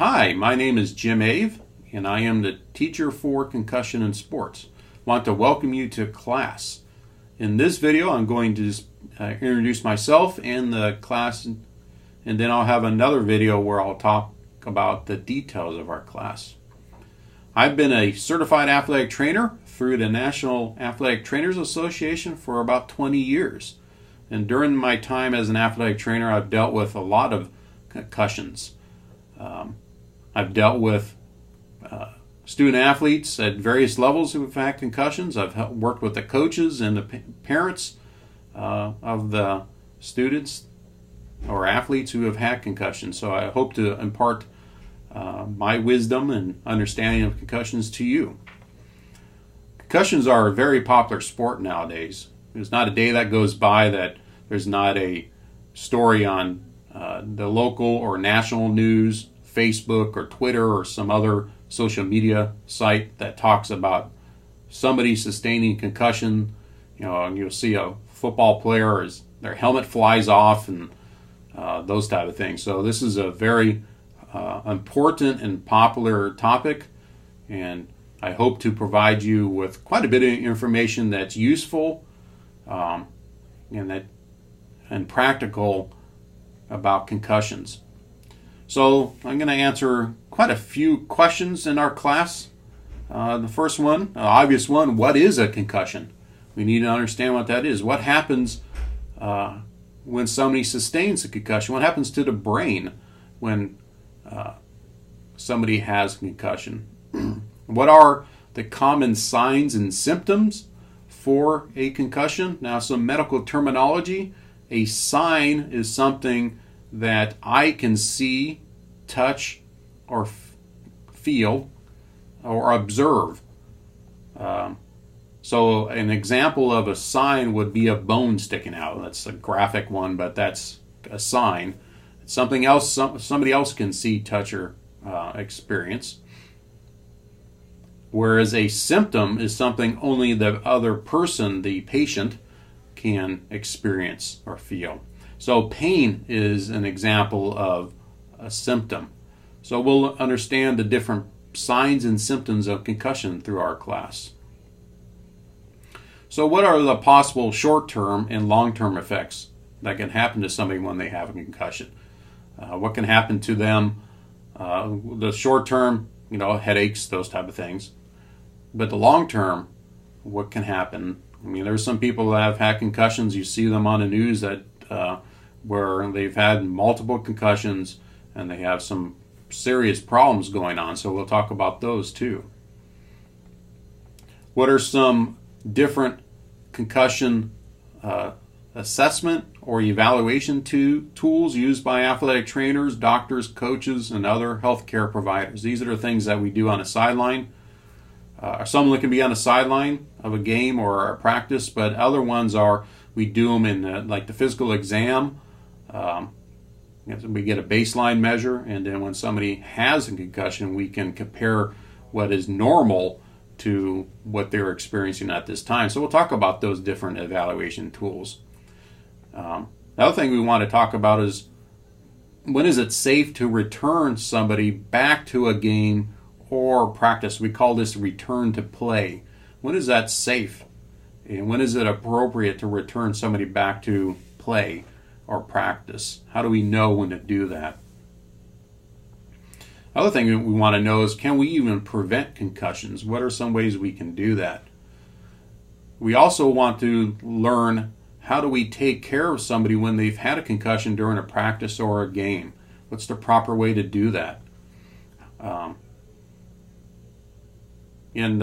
Hi, my name is Jim Ave, and I am the teacher for concussion in sports. I want to welcome you to class. In this video, I'm going to introduce myself and the class, and then I'll have another video where I'll talk about the details of our class. I've been a certified athletic trainer through the National Athletic Trainers Association for about 20 years. And during my time as an athletic trainer, I've dealt with a lot of concussions. I've dealt with student athletes at various levels who have had concussions. I've worked with the coaches and the parents of the students or athletes who have had concussions. So I hope to impart my wisdom and understanding of concussions to you. Concussions are a very popular sport nowadays. There's not a day that goes by that there's not a story on the local or national news, Facebook or Twitter or some other social media site that talks about somebody sustaining concussion. And you'll see a football player as their helmet flies off and those type of things. So this is a very important and popular topic, and I hope to provide you with quite a bit of information that's useful and practical about concussions. So I'm going to answer quite a few questions in our class. The first one, the obvious one, what is a concussion? We need to understand what that is. What happens when somebody sustains a concussion? What happens to the brain when somebody has a concussion? What are the common signs and symptoms for a concussion? Now, some medical terminology. A sign is something that I can see, touch, or feel, or observe. So an example of a sign would be a bone sticking out. That's a graphic one, but that's a sign. Something else, somebody else can see, touch, or experience. Whereas a symptom is something only the other person, the patient, can experience or feel. So pain is an example of a symptom. So we'll understand the different signs and symptoms of concussion through our class. So what are the possible short-term and long-term effects that can happen to somebody when they have a concussion? What can happen to them? The short-term, headaches, those type of things. But the long-term, what can happen? I mean, there's some people that have had concussions. You see them on the news that where they've had multiple concussions and they have some serious problems going on. So we'll talk about those too. What are some different concussion assessment or evaluation tools used by athletic trainers, doctors, coaches, and other healthcare providers? These are the things that we do on a sideline. Some of them can be on the sideline of a game or a practice, but other ones are we do them in like the physical exam. We get a baseline measure, and then when somebody has a concussion, we can compare what is normal to what they're experiencing at this time. So we'll talk about those different evaluation tools. The other thing we want to talk about is when is it safe to return somebody back to a game or practice. We call this return to play. When is that safe? And when is it appropriate to return somebody back to play or practice? How do we know when to do that? Other thing we want to know is, can we even prevent concussions? What are some ways we can do that? We also want to learn, how do we take care of somebody when they've had a concussion during a practice or a game? What's the proper way to do that? And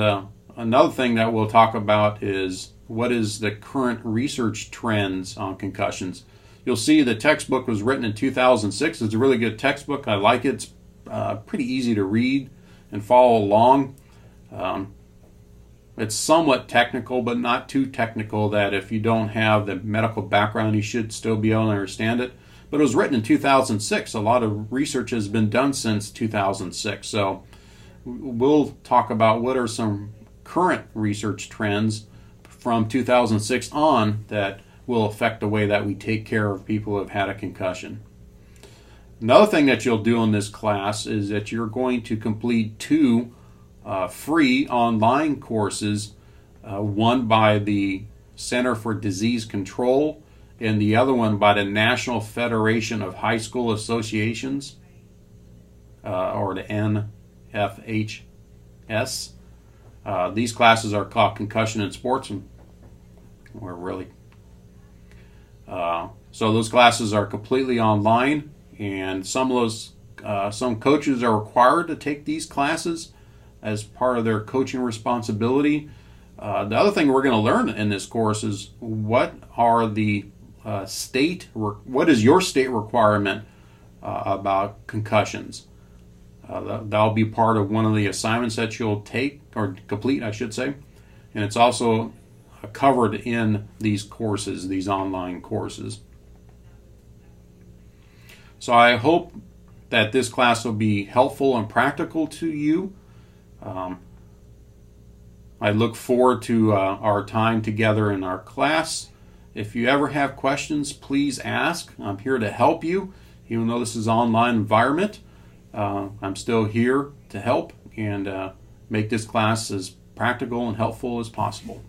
another thing that we'll talk about is, what is the current research trends on concussions? You'll see the textbook was written in 2006. It's a really good textbook. I like it. It's pretty easy to read and follow along. It's somewhat technical, but not too technical that if you don't have the medical background, you should still be able to understand it. But it was written in 2006. A lot of research has been done since 2006. So we'll talk about what are some current research trends from 2006 on that will affect the way that we take care of people who have had a concussion. Another thing that you'll do in this class is that you're going to complete two free online courses, one by the Center for Disease Control and the other one by the National Federation of High School Associations, or the NFHS. These classes are called Concussion in Sports, and we're really so those classes are completely online, and some coaches are required to take these classes as part of their coaching responsibility. The other thing we're going to learn in this course is what is your state requirement about concussions. That'll be part of one of the assignments that you'll take, or complete, I should say. And it's also covered in these courses, these online courses. So I hope that this class will be helpful and practical to you. I look forward to our time together in our class. If you ever have questions, please ask. I'm here to help you. Even though this is an online environment, I'm still here to help and make this class as practical and helpful as possible.